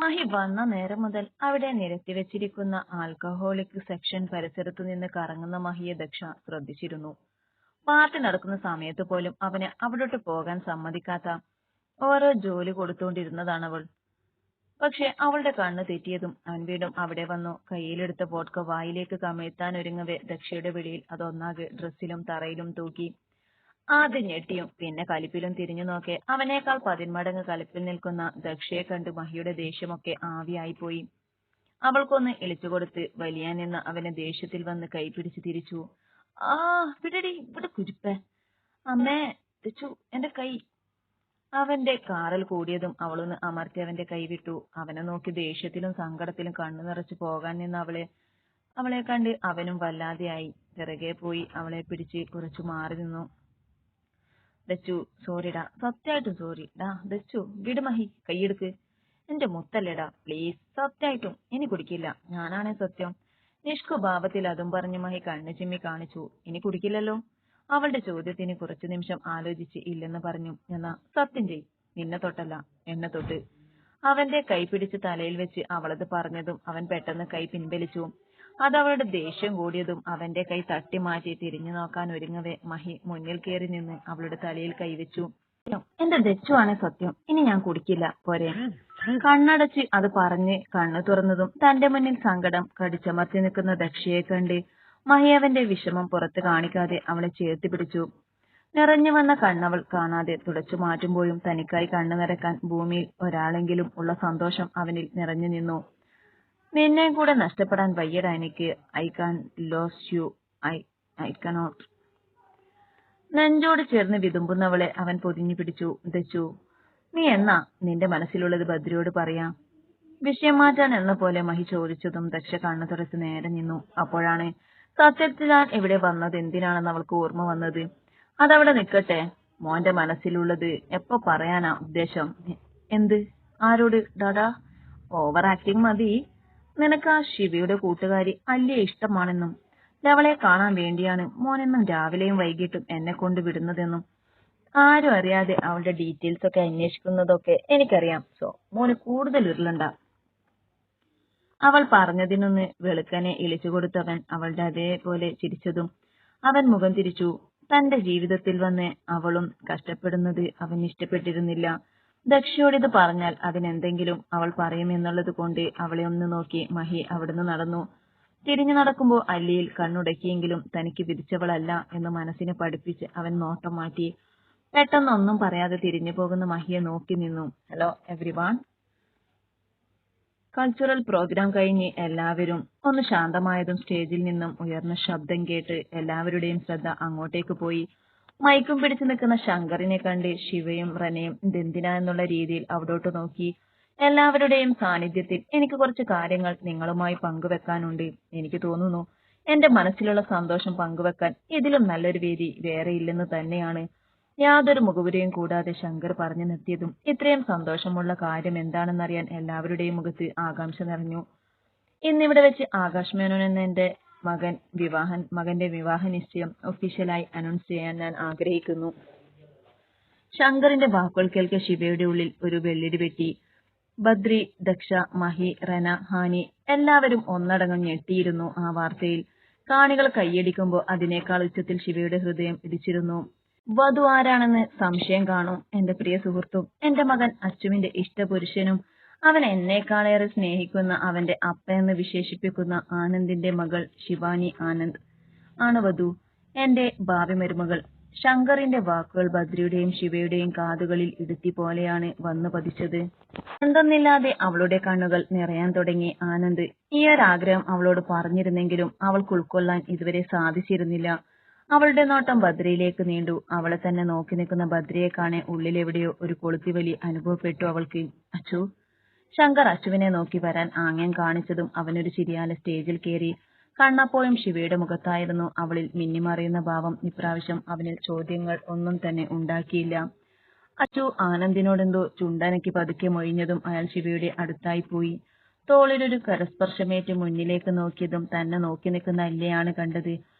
മഹി വന്ന നേരം മുതൽ അവിടെ നിരത്തിവെച്ചിരിക്കുന്ന ആൽക്കഹോളിക് സെക്ഷൻ പരിസരത്തു നിന്ന് കറങ്ങുന്ന മഹിയെ ദക്ഷ ശ്രദ്ധിച്ചിരുന്നു. പാർട്ടി നടക്കുന്ന സമയത്ത് പോലും അവനെ അവിടോട്ട് പോകാൻ സമ്മതിക്കാത്ത ഓരോ ജോലി കൊടുത്തുകൊണ്ടിരുന്നതാണവൾ. പക്ഷെ അവളുടെ കണ്ണ് തെറ്റിയതും അവൻ വീണ്ടും അവിടെ വന്നു. കയ്യിലെടുത്ത വോഡ്ക വായിലേക്ക് കമിഴ്ത്താനൊരുങ്ങവേ ദക്ഷയുടെ വിളിയിൽ അതൊന്നാകെ ഡ്രസ്സിലും തറയിലും തൂക്കി. ആദ്യം ഞെട്ടിയും പിന്നെ കലിപ്പിലും തിരിഞ്ഞു നോക്കെ അവനേക്കാൾ 10 മടങ്ങ് കലിപ്പിൽ നിൽക്കുന്ന ദക്ഷയെ കണ്ട് മഹിയുടെ ദേഷ്യമൊക്കെ ആവിയായിപ്പോയി. അവൾക്കൊന്ന് ഇളിച്ചുകൊടുത്ത് വലിയാൻ നിന്ന് അവനെ ദേഷ്യത്തിൽ വന്ന് കൈ പിടിച്ച് തിരിച്ചു. ആ വിടടി, ഇവിടെ കുരിപ്പേ. അമ്മേ, തെച്ചു എന്റെ കൈ. അവന്റെ കാറൽ കൂടിയതും അവളൊന്ന് അമർത്തി അവന്റെ കൈ വിട്ടു. അവനെ നോക്കി ദേഷ്യത്തിലും സങ്കടത്തിലും കണ്ണു നിറച്ചു പോകാൻ നിന്ന് അവളെ കണ്ട് അവനും വല്ലാതെയായി. പിറകെ പോയി അവളെ പിടിച്ച് കുറച്ചു മാറി നിന്നു. ദച്ചു, സോറിടാ, സത്യമായിട്ടും സോറി ഡാ. ദച്ചു, വിട് മഹി, കൈയെടുക്ക്. എന്റെ മുത്തല്ലേടാ, പ്ലീസ്, സത്യമായിട്ടും ഇനി കുടിക്കില്ല. ഞാനാണേ സത്യം. നിഷ്കുഭാവത്തിൽ അതും പറഞ്ഞ് മഹി കണ്ണു ചിമ്മി കാണിച്ചു. ഇനി കുടിക്കില്ലല്ലോ. അവളുടെ ചോദ്യത്തിന് കുറച്ചു നിമിഷം ആലോചിച്ച് ഇല്ലെന്ന് പറഞ്ഞു. എന്നാ സത്യം ചെയ്. നിന്നെ തൊട്ടല്ല, എന്നെ തൊട്ട്. അവന്റെ കൈ പിടിച്ച് തലയിൽ വെച്ച് അവളത് പറഞ്ഞതും അവൻ പെട്ടെന്ന് കൈ പിൻവലിച്ചു. അതവളുടെ ദേഷ്യം കൂടിയതും അവന്റെ കൈ തട്ടി മാറ്റി തിരിഞ്ഞു നോക്കാൻ ഒരുങ്ങവേ മഹി മുന്നിൽ കയറി നിന്ന് അവളുടെ തലയിൽ കൈവച്ചു. എന്റെ ദച്ചു ആണ് സത്യം, ഇനി ഞാൻ കുടിക്കില്ല, പോരെ. കണ്ണടച്ച് അത് പറഞ്ഞ് കണ്ണു തുറന്നതും തന്റെ മുന്നിൽ സങ്കടം കടിച്ചമർത്തി നിൽക്കുന്ന ദക്ഷയെ കണ്ട് മഹി അവന്റെ വിഷമം പുറത്ത് കാണിക്കാതെ അവളെ ചേർത്ത് പിടിച്ചു. നിറഞ്ഞു വന്ന കണ്ണവൾ കാണാതെ തുടച്ചു മാറ്റുമ്പോഴും തനിക്കായി കണ്ണു നിറയ്ക്കാൻ ഭൂമിയിൽ ഒരാളെങ്കിലും ഉള്ള സന്തോഷം അവനിൽ നിറഞ്ഞു നിന്നു. നിന്നെ കൂടെ നഷ്ടപ്പെടാൻ വയ്യടാ എനിക്ക്. I can lose you, I cannot. നെഞ്ചോട് ചേർന്ന് വിതുമ്പുന്നവളെ അവൻ പൊതിഞ്ഞു പിടിച്ചു. ദച്ചു, നീ എന്നാ നിന്റെ മനസ്സിലുള്ളത് ബദ്രിയോട് പറയാ? വിഷയം മാറ്റാൻ എന്ന പോലെ മഹി ചോദിച്ചതും ദക്ഷ കണ്ണു തുടച്ച് നേരെ നിന്നു. അപ്പോഴാണ് സത്യത്തിൽ ഞാൻ ഇവിടെ വന്നത് എന്തിനാണെന്ന് അവൾക്ക് ഓർമ്മ വന്നത്. അതവിടെ നിൽക്കട്ടെ, മോന്റെ മനസ്സിലുള്ളത് എപ്പോ പറയാനാ ഉദ്ദേശം? എന്ത്? ആരോട്? ഡാഡാ, ഓവർ ആക്ടിങ് മതി. നിനക്ക് ആ ശിവയുടെ കൂട്ടുകാരി അല്യ ഇഷ്ടമാണെന്നും അവളെ കാണാൻ വേണ്ടിയാണ് മോനെന്നും രാവിലെയും വൈകിട്ടും എന്നെ കൊണ്ട് വിടുന്നതെന്നും ആരും അറിയാതെ അവളുടെ ഡീറ്റെയിൽസ് ഒക്കെ അന്വേഷിക്കുന്നതൊക്കെ എനിക്കറിയാം. സോ മോന് കൂടുതൽ ഉരുളണ്ട. അവൾ പറഞ്ഞതിനൊന്ന് വെളുക്കനെ ഇളിച്ചു കൊടുത്തവൻ അവളുടെ അതേപോലെ ചിരിച്ചതും അവൻ മുഖം തിരിച്ചു. തന്റെ ജീവിതത്തിൽ വന്ന് അവളും കഷ്ടപ്പെടുന്നത് അവൻ ഇഷ്ടപ്പെട്ടിരുന്നില്ല. ദക്ഷയോടിത് പറഞ്ഞാൽ അതിനെന്തെങ്കിലും അവൾ പറയുമെന്നുള്ളത് കൊണ്ട് അവളെ ഒന്ന് നോക്കി മഹി അവിടുന്ന് നടന്നു. തിരിഞ്ഞു നടക്കുമ്പോൾ അല്ലിയിൽ കണ്ണുടക്കിയെങ്കിലും തനിക്ക് വിധിച്ചവളല്ല എന്ന് മനസ്സിനെ പഠിപ്പിച്ച് അവൻ നോട്ടം മാറ്റി. പെട്ടെന്നൊന്നും പറയാതെ തിരിഞ്ഞു പോകുന്ന മഹിയെ നോക്കി നിന്നു. Hello everyone. കൾച്ചറൽ പ്രോഗ്രാം കഴിഞ്ഞ് എല്ലാവരും ഒന്ന് ശാന്തമായതും സ്റ്റേജിൽ നിന്നും ഉയർന്ന ശബ്ദം കേട്ട് എല്ലാവരുടെയും ശ്രദ്ധ അങ്ങോട്ടേക്ക് പോയി. മൈക്കും പിടിച്ചു നിൽക്കുന്ന ശങ്കറിനെ കണ്ട് ശിവയും റനയും ഇതെന്തിനാ എന്നുള്ള രീതിയിൽ അവിടോട്ട് നോക്കി. എല്ലാവരുടെയും സാന്നിധ്യത്തിൽ എനിക്ക് കുറച്ച് കാര്യങ്ങൾ നിങ്ങളുമായി പങ്കുവെക്കാനുണ്ട്. എനിക്ക് തോന്നുന്നു എന്റെ മനസ്സിലുള്ള സന്തോഷം പങ്കുവെക്കാൻ ഇതിലും നല്ലൊരു വേദി വേറെയില്ലെന്ന് തന്നെയാണ്. യാതൊരു മുഖവുരയും കൂടാതെ ശങ്കർ പറഞ്ഞു നിർത്തിയതും ഇത്രയും സന്തോഷമുള്ള കാര്യം എന്താണെന്നറിയാൻ എല്ലാവരുടെയും മുഖത്ത് ആകാംക്ഷ നിറഞ്ഞു. ഇന്നിവിടെ വെച്ച് ആകാശ് മേനോൻ എന്ന എന്റെ മകന്റെ വിവാഹ നിശ്ചയം ഒഫീഷ്യലായി അനൗൺസ് ചെയ്യാൻ ഞാൻ ആഗ്രഹിക്കുന്നു. ശങ്കറിന്റെ വാക്കുകൾ കേൾക്കെ ശിവയുടെ ഉള്ളിൽ ഒരു വെള്ളിടി വെട്ടി. ബദ്രി, ദക്ഷ, മഹി, റന, ഹാനി എല്ലാവരും ഒന്നടങ്കം ഞെട്ടിയിരുന്നു ആ വാർത്തയിൽ. കാണികൾ കൈയടിക്കുമ്പോൾ അതിനേക്കാൾ ഉച്ചത്തിൽ ശിവയുടെ ഹൃദയം ഇടിച്ചിരുന്നു. വധു ആരാണെന്ന് സംശയം കാണും. എന്റെ പ്രിയ സുഹൃത്തും എന്റെ മകൻ അച്ചുവിന്റെ ഇഷ്ടപുരുഷനും അവൻ എന്നേക്കാളേറെ സ്നേഹിക്കുന്ന അവന്റെ അപ്പയെന്ന് വിശേഷിപ്പിക്കുന്ന ആനന്ദിന്റെ മകൾ ശിവാനി ആനന്ദ് ആണ് വധു, എന്റെ ഭാവി മരുമകൾ. ശങ്കറിന്റെ വാക്കുകൾ ബദ്രിയുടെയും ശിവയുടെയും കാതുകളിൽ ഇടുത്തി പോലെയാണ് വന്നു പതിച്ചത്. എന്തെന്നില്ലാതെ അവളുടെ കണ്ണുകൾ നിറയാൻ തുടങ്ങി. ആനന്ദ് ഈയൊരാഗ്രഹം അവളോട് പറഞ്ഞിരുന്നെങ്കിലും അവൾക്ക് ഉൾക്കൊള്ളാൻ ഇതുവരെ സാധിച്ചിരുന്നില്ല. അവളുടെ നോട്ടം ബദ്രിയിലേക്ക് നീണ്ടു. അവളെ തന്നെ നോക്കി നിൽക്കുന്ന ബദ്രിയെ കാണെ ഉള്ളിലെവിടെയോ ഒരു കൊളുത്തിവലി അനുഭവപ്പെട്ടു അവൾക്ക്. അച്ചു. ശങ്കർ അച്ചുവിനെ നോക്കി വരാൻ ആംഗ്യം കാണിച്ചതും അവനൊരു ചിരിയാലെ സ്റ്റേജിൽ കയറി. കണ്ണപ്പോഴും ശിവയുടെ മുഖത്തായിരുന്നു. അവളിൽ മിന്നിമറിയുന്ന ഭാവം ഇപ്രാവശ്യം അവനിൽ ചോദ്യങ്ങൾ ഒന്നും തന്നെ ഉണ്ടാക്കിയില്ല. അച്ചു ആനന്ദിനോടെന്തോ ചുണ്ടനക്കി പതുക്കെ മൊഴിഞ്ഞതും അയാൾ ശിവയുടെ അടുത്തായി പോയി. തോളിലൊരു കരസ്പർശമേറ്റ് മുന്നിലേക്ക് നോക്കിയതും തന്നെ നോക്കി നിൽക്കുന്ന അല്ലയാണ് കണ്ടത്.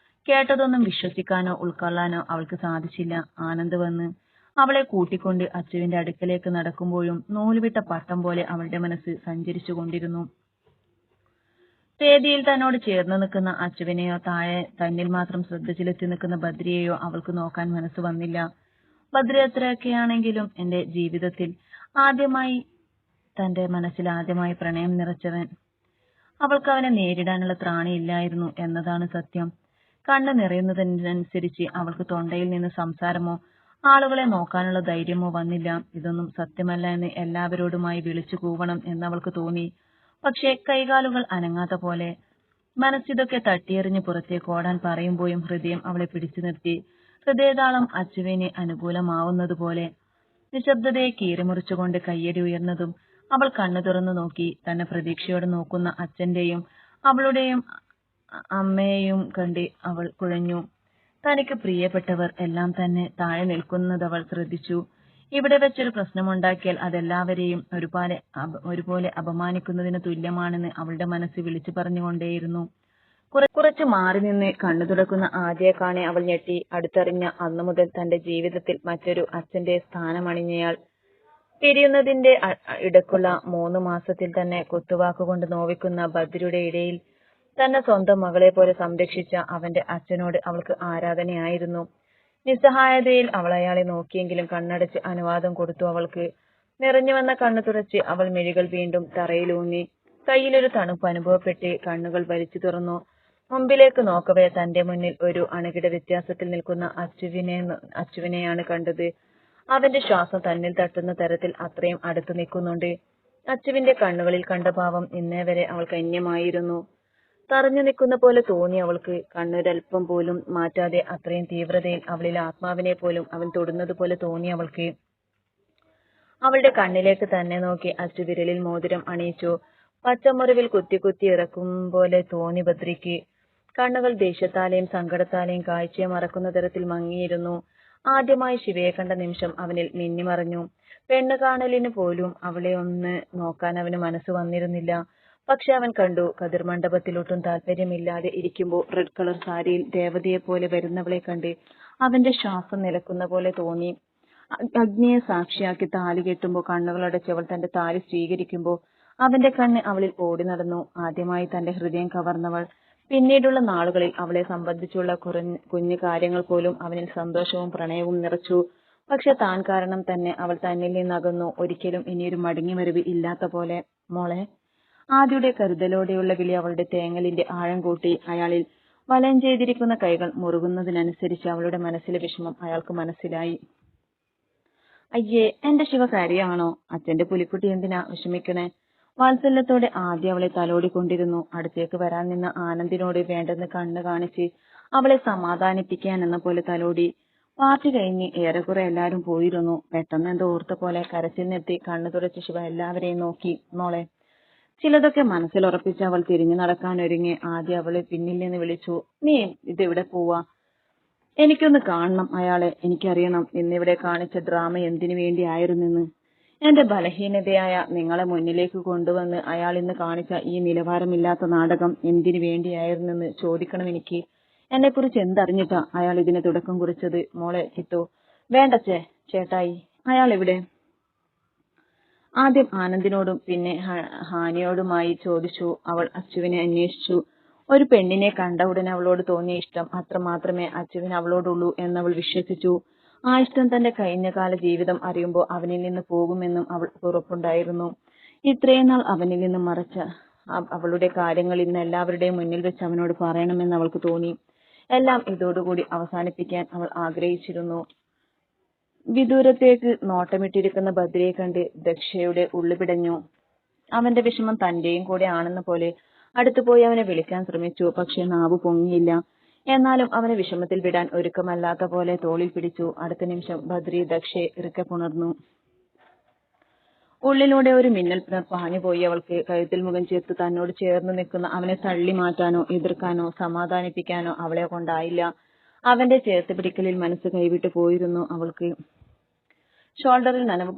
കേട്ടതൊന്നും വിശ്വസിക്കാനോ ഉൾക്കൊള്ളാനോ അവൾക്ക് സാധിച്ചില്ല. ആനന്ദ് വന്ന് അവളെ കൂട്ടിക്കൊണ്ട് അച്ചുവിന്റെ അടുക്കലേക്ക് നടക്കുമ്പോഴും നൂലുവിട്ട പട്ടം പോലെ അവളുടെ മനസ്സ് സഞ്ചരിച്ചു കൊണ്ടിരുന്നു. വേദിയിൽ തന്നോട് ചേർന്ന് നിൽക്കുന്ന അച്ചുവിനെയോ താഴെ തന്നിൽ മാത്രം ശ്രദ്ധ ചെലുത്തി നിൽക്കുന്ന ബദ്രിയെയോ അവൾക്ക് നോക്കാൻ മനസ്സ് വന്നില്ല. ബദ്രി എത്രയൊക്കെയാണെങ്കിലും എന്റെ ജീവിതത്തിൽ തന്റെ മനസ്സിൽ ആദ്യമായി പ്രണയം നിറച്ചവൻ. അവൾക്ക് അവനെ നേരിടാനുള്ള ത്രാണിയില്ലായിരുന്നു എന്നതാണ് സത്യം. കണ്ണ് നിറയുന്നതിനനുസരിച്ച് അവൾക്ക് തൊണ്ടയിൽ നിന്ന് സംസാരമോ ആളുകളെ നോക്കാനുള്ള ധൈര്യമോ വന്നില്ല. ഇതൊന്നും സത്യമല്ല എന്ന് എല്ലാവരോടുമായി വിളിച്ചു കൂവണം എന്നവൾക്ക് തോന്നി. പക്ഷേ കൈകാലുകൾ അനങ്ങാത്ത പോലെ. മനസ്സിതൊക്കെ തട്ടിയെറിഞ്ഞ് പുറത്തേക്ക് ഓടാൻ പറയുമ്പോഴും ഹൃദയം അവളെ പിടിച്ചു നിർത്തി. ഹൃദയതാളം അച്ചുവിന് അനുകൂലമാവുന്നതുപോലെ. നിശബ്ദതയെ കീറിമുറിച്ചുകൊണ്ട് കയ്യടി ഉയർന്നതും അവൾ കണ്ണു തുറന്നു നോക്കി. തന്നെ പ്രതീക്ഷയോടെ നോക്കുന്ന അച്ഛന്റെയും അവളുടെയും അമ്മയെയും കണ്ട് അവൾ കുഴഞ്ഞു. തനിക്ക് പ്രിയപ്പെട്ടവർ എല്ലാം തന്നെ താഴെ നിൽക്കുന്നതവൾ ശ്രദ്ധിച്ചു. ഇവിടെ വെച്ചൊരു പ്രശ്നമുണ്ടാക്കിയാൽ അതെല്ലാവരെയും ഒരുപോലെ അപമാനിക്കുന്നതിന് തുല്യമാണെന്ന് അവളുടെ മനസ്സ് വിളിച്ചു പറഞ്ഞുകൊണ്ടേയിരുന്നു. കുറച്ചു മാറി നിന്ന് കണ്ണു തുടക്കുന്ന ആദ്യയെ കാണെ അവൾ ഞെട്ടി. അടുത്തറിഞ്ഞ അന്നു മുതൽ തന്റെ ജീവിതത്തിൽ മറ്റൊരു അച്ഛന്റെ സ്ഥാനമണിഞ്ഞയാൾ. പിരിയുന്നതിന്റെ ഇടയ്ക്കുള്ള 3 മാസത്തിൽ തന്നെ കുത്തുവാക്കുകൊണ്ട് നോവിക്കുന്ന ബദ്രിയുടെ ഇടയിൽ തന്നെ സ്വന്തം മകളെ പോലെ സംരക്ഷിച്ച അവന്റെ അച്ഛനോട് അവൾക്ക് ആരാധനയായിരുന്നു. നിസ്സഹായതയിൽ അവൾ അയാളെ നോക്കിയെങ്കിലും കണ്ണടച്ച് അനുവാദം കൊടുത്തു. അവൾക്ക് നിറഞ്ഞുവന്ന കണ്ണു തുറച്ച് അവൾ മിഴികൾ വീണ്ടും തറയിലൂന്നി. കയ്യിലൊരു തണുപ്പ് അനുഭവപ്പെട്ട് കണ്ണുകൾ വലിച്ചു തുറന്നു. മുമ്പിലേക്ക് നോക്കവേ തന്റെ മുന്നിൽ ഒരു അണുകിട വ്യത്യാസത്തിൽ നിൽക്കുന്ന അച്ചുവിനെയാണ് കണ്ടത്. അവന്റെ ശ്വാസം തന്നിൽ തട്ടുന്ന തരത്തിൽ അത്രയും അടുത്തു നിൽക്കുന്നുണ്ട്. അച്ചുവിന്റെ കണ്ണുകളിൽ കണ്ട ഭാവം ഇന്നേ വരെ അവൾക്ക് അന്യമായിരുന്നു. തറഞ്ഞു നിൽക്കുന്ന പോലെ തോന്നി അവൾക്ക്. കണ്ണൊരൽപ്പം പോലും മാറ്റാതെ അത്രയും തീവ്രതയിൽ അവളിൽ ആത്മാവിനെ പോലും അവൻ തൊടുന്നത് പോലെ തോന്നി അവൾക്ക്. അവളുടെ കണ്ണിലേക്ക് തന്നെ നോക്കി അച്ചു വിരലിൽ മോതിരം അണിയിച്ചു. പച്ചമുറിവിൽ കുത്തി കുത്തി ഇറക്കും പോലെ തോന്നി ബദ്രിക്ക്. കണ്ണുകൾ ദേഷ്യത്താലെയും സങ്കടത്താലെയും കാഴ്ചയെ മറക്കുന്ന തരത്തിൽ മങ്ങിയിരുന്നു. ആദ്യമായി ശിവയെ കണ്ട നിമിഷം അവനിൽ മിന്നിമറഞ്ഞു. പെണ്ണ് കാണലിന് പോലും അവളെ ഒന്ന് നോക്കാൻ അവന് മനസ്സ് വന്നിരുന്നില്ല. പക്ഷെ അവൻ കണ്ടു. കതിർ മണ്ഡപത്തിലൊട്ടും താല്പര്യമില്ലാതെ ഇരിക്കുമ്പോൾ റെഡ് കളർ സാരിയിൽ ദേവതയെ പോലെ വരുന്നവളെ കണ്ട് അവന്റെ ശ്വാസം നിലക്കുന്ന പോലെ തോന്നി. അഗ്നിയെ സാക്ഷിയാക്കി താലി കെട്ടുമ്പോൾ കണ്ണുകളടച്ചവൾ തന്റെ താലി സ്വീകരിക്കുമ്പോൾ അവന്റെ കണ്ണ് അവളിൽ ഓടി നടന്നു. ആദ്യമായി തന്റെ ഹൃദയം കവർന്നവൾ. പിന്നീടുള്ള നാളുകളിൽ അവളെ സംബന്ധിച്ചുള്ള കുഞ്ഞു കാര്യങ്ങൾ പോലും അവനിൽ സന്തോഷവും പ്രണയവും നിറച്ചു. പക്ഷെ താൻ കാരണം തന്നെ അവൾ തന്നിൽ നിന്നകന്നു. ഒരിക്കലും ഇനിയൊരു മടങ്ങിവരവ് ഇല്ലാത്ത പോലെ. മോളെ. ആദ്യയുടെ കരുതലോടെയുള്ള വിളി അവളുടെ തേങ്ങലിന്റെ ആഴം കൂട്ടി. അയാളിൽ വലയം ചെയ്തിരിക്കുന്ന കൈകൾ മുറുകുന്നതിനനുസരിച്ച് അവളുടെ മനസ്സിലെ വിഷമം അയാൾക്ക് മനസ്സിലായി. അയ്യേ, എന്റെ ശിവ കരയാണോ? അച്ഛന്റെ പുലിക്കുട്ടി എന്തിനാ വിഷമിക്കണേ? വാത്സല്യത്തോടെ ആദ്യം അവളെ തലോടിക്കൊണ്ടിരുന്നു. അടുത്തേക്ക് വരാൻ നിന്ന ആനന്ദിനോട് വേണ്ടെന്ന് കണ്ണ് കാണിച്ച് അവളെ സമാധാനിപ്പിക്കാൻ എന്ന പോലെ തലോടി. പാർട്ടി കഴിഞ്ഞ് ഏറെക്കുറെ എല്ലാവരും പോയിരുന്നു. പെട്ടെന്ന് എന്തോ ഓർത്ത പോലെ കരച്ചിൽ നിർത്തി കണ്ണു തുടച്ച ശിവ എല്ലാവരെയും നോക്കി. മോളെ. ചിലതൊക്കെ മനസ്സിലുറപ്പിച്ച് അവൾ തിരിഞ്ഞു നടക്കാൻ ഒരുങ്ങി. ആദ്യം അവളെ പിന്നിൽ നിന്ന് വിളിച്ചു. നീ ഇതെവിടെ പോവാ? എനിക്കൊന്ന് കാണണം അയാളെ. എനിക്കറിയണം ഇന്നിവിടെ കാണിച്ച ഡ്രാമ എന്തിനു വേണ്ടിയായിരുന്നെന്ന്. എന്റെ ബലഹീനതയായ നിങ്ങളെ മുന്നിലേക്ക് കൊണ്ടുവന്ന് അയാൾ ഇന്ന് കാണിച്ച ഈ നിലവാരമില്ലാത്ത നാടകം എന്തിനു വേണ്ടിയായിരുന്നെന്ന് ചോദിക്കണം എനിക്ക്. എന്നെക്കുറിച്ച് എന്തറിഞ്ഞിട്ടാ അയാൾ ഇതിന് തുടക്കം കുറിച്ചത്? മോളെ ചിത്തു. വേണ്ടച്ചേ. ചേട്ടായി. അയാൾ എവിടെ? ആദ്യം ആനന്ദിനോടും പിന്നെ ഹാനിയോടുമായി ചോദിച്ചു. അവൾ അച്ചുവിനെ അന്വേഷിച്ചു. ഒരു പെണ്ണിനെ കണ്ട ഉടനെ അവളോട് തോന്നിയ ഇഷ്ടം അത്രമാത്രമേ അച്ചുവിന് അവളോടുള്ളൂ എന്നവൾ വിശ്വസിച്ചു. ആ ഇഷ്ടം തന്റെ കഴിഞ്ഞകാല ജീവിതം അറിയുമ്പോൾ അവനിൽ നിന്ന് പോകുമെന്നും അവൾ ഉറപ്പുണ്ടായിരുന്നു. ഇത്രയും നാൾ അവനിൽ നിന്ന് മറച്ച അവളുടെ കാര്യങ്ങൾ ഇന്ന് എല്ലാവരുടെയും മുന്നിൽ വെച്ച് അവനോട് പറയണമെന്ന് അവൾക്ക് തോന്നി. എല്ലാം ഇതോടുകൂടി അവസാനിപ്പിക്കാൻ അവൾ ആഗ്രഹിച്ചിരുന്നു. വിദൂരത്തേക്ക് നോട്ടമിട്ടിരിക്കുന്ന ബദ്രിയെ കണ്ട് ദക്ഷയുടെ ഉള്ളു പിടഞ്ഞു. അവന്റെ വിഷമം തന്റെയും കൂടെ ആണെന്ന പോലെ അടുത്തുപോയി അവനെ വിളിക്കാൻ ശ്രമിച്ചു. പക്ഷെ നാവ് പൊങ്ങിയില്ല. എന്നാലും അവനെ വിഷമത്തിൽ വിടാൻ ഒരുക്കമല്ലാത്ത പോലെ തോളിൽ പിടിച്ചു. അടുത്ത നിമിഷം ബദ്രി ദക്ഷയെ ഇറുക്കെ പുണർന്നു. ഉള്ളിലൂടെ ഒരു മിന്നൽ പാഞ്ഞുപോയി അവൾക്ക്. കഴുത്തിൽ മുഖം ചേർത്ത് തന്നോട് ചേർന്ന് നിൽക്കുന്ന അവനെ തള്ളി മാറ്റാനോ എതിർക്കാനോ സമാധാനിപ്പിക്കാനോ അവളെ കൊണ്ടായില്ല. അവന്റെ ചേർത്ത് പിടിക്കലിൽ മനസ്സ് കൈവിട്ടു പോയിരുന്നു അവൾക്ക്. ഷോൾഡറിൽ നനവ്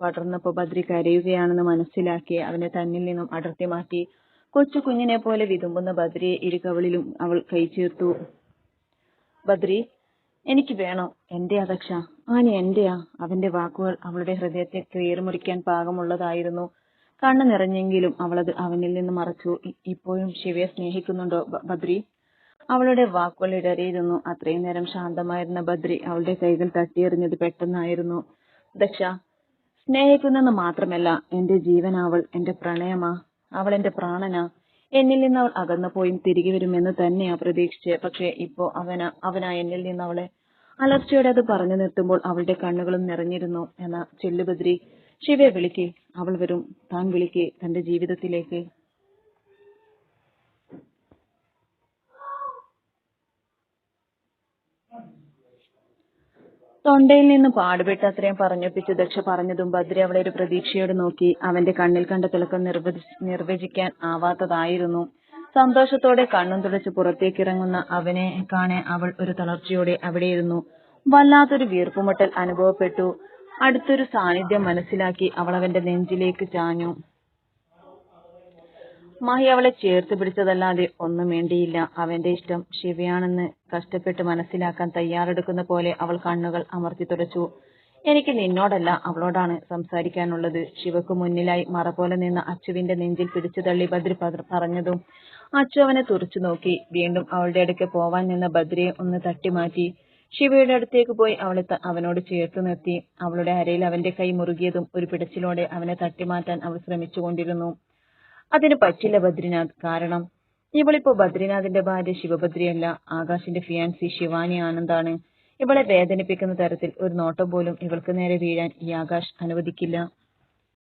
പടർന്നപ്പോ ബദ്രി കരയുകയാണെന്ന് മനസ്സിലാക്കി അവനെ തന്നിൽ നിന്നും അടർത്തി മാറ്റി. കൊച്ചു കുഞ്ഞിനെ പോലെ വിതുമ്പുന്ന ബദ്രിയെ ഇരുകവളിലും അവൾ കൈ ചേർത്തു. ബദ്രി. എനിക്ക് വേണോ? എന്റെയാ ദക്ഷ, ആനി എന്റെയാ. അവന്റെ വാക്കുകൾ അവളുടെ ഹൃദയത്തെ കീറിമുറിക്കാൻ പാകമുള്ളതായിരുന്നു. കണ്ണു നിറഞ്ഞെങ്കിലും അവളത് അവനിൽ നിന്ന് മറച്ചു. ഇപ്പോഴും ശിവയെ സ്നേഹിക്കുന്നുണ്ടോ ബദ്രി? അവളുടെ വാക്കുകൾ ഇടറിയിരുന്നു. അത്രയും നേരം ശാന്തമായിരുന്ന ബദ്രി അവളുടെ കൈകൾ തട്ടിയെറിഞ്ഞത് പെട്ടെന്നായിരുന്നു. ദക്ഷ, സ്നേഹിക്കുന്നെന്ന് മാത്രമല്ല, എന്റെ ജീവനാവൾ, എന്റെ പ്രണയമാ, അവൾ എന്റെ പ്രാണനാ. എന്നിൽ നിന്ന് അവൾ അകന്നുപോയും തിരികെ വരുമെന്ന് തന്നെയാ പ്രതീക്ഷിച്ചേ. പക്ഷെ ഇപ്പോ അവനാ എന്നിൽ നിന്ന് അവളെ. അലർച്ചയോടെ അത് പറഞ്ഞു നിർത്തുമ്പോൾ അവളുടെ കണ്ണുകളും നിറഞ്ഞിരുന്നു. എന്നാ ചെല്ലു ബദ്രി, ശിവയെ വിളിക്ക്. അവൾ വരും. താൻ വിളിക്ക് തന്റെ ജീവിതത്തിലേക്ക്. തൊണ്ടയിൽ നിന്ന് പാടുപെട്ട് അത്രയും പറഞ്ഞൊപ്പിച്ച് ദക്ഷ പറഞ്ഞതും ബദ്രി അവളെ ഒരു പ്രതീക്ഷയോടെ നോക്കി. അവന്റെ കണ്ണിൽ കണ്ട തിളക്കം നിർവചിക്കാൻ ആവാത്തതായിരുന്നു. സന്തോഷത്തോടെ കണ്ണും തുടച്ച് പുറത്തേക്കിറങ്ങുന്ന അവനെ കാണെ അവൾ ഒരു തളർച്ചയോടെ അവിടെയിരുന്നു. വല്ലാത്തൊരു വീർപ്പുമുട്ടൽ അനുഭവപ്പെട്ടു. അടുത്തൊരു സാന്നിധ്യം മനസ്സിലാക്കി അവൾ അവന്റെ നെഞ്ചിലേക്ക് ചാഞ്ഞു. മഹി അവളെ ചേർത്ത് പിടിച്ചതല്ലാതെ ഒന്നും വേണ്ടിയില്ല. അവന്റെ ഇഷ്ടം ശിവയാണെന്ന് കഷ്ടപ്പെട്ട് മനസ്സിലാക്കാൻ തയ്യാറെടുക്കുന്ന പോലെ അവൾ കണ്ണുകൾ അമർത്തി തുടച്ചു. എനിക്ക് നിന്നോടല്ല, അവളോടാണ് സംസാരിക്കാനുള്ളത്. ശിവക്കു മുന്നിലായി മറ പോലെ നിന്ന അച്ചുവിന്റെ നെഞ്ചിൽ പിടിച്ചു തള്ളി ബദ്രി പറഞ്ഞതും അച്ചു അവനെ തുറച്ചു നോക്കി. വീണ്ടും അവളുടെ അടുക്കെ പോവാൻ നിന്ന ബദ്രിയെ ഒന്ന് തട്ടിമാറ്റി. ശിവയുടെ അടുത്തേക്ക് പോയി അവളെ അവനോട് ചേർത്തു നിർത്തി. അവളുടെ അരയിൽ അവന്റെ കൈ മുറുകിയതും ഒരു പിടച്ചിലോടെ അവനെ തട്ടിമാറ്റാൻ അവൾ ശ്രമിച്ചുകൊണ്ടിരുന്നു. അതിന് പറ്റില്ല ബദ്രിനാഥ്. കാരണം ഇവളിപ്പോ ബദ്രിനാഥിന്റെ ഭാര്യ ശിവഭദ്രിയല്ല, ആകാശിന്റെ ഫിയാൻസി ശിവാനി ആനന്ദാണ്. ഇവളെ വേദനിപ്പിക്കുന്ന തരത്തിൽ ഒരു നോട്ടം പോലും ഇവൾക്ക് നേരെ വീഴാൻ ഈ ആകാശ് അനുവദിക്കില്ല.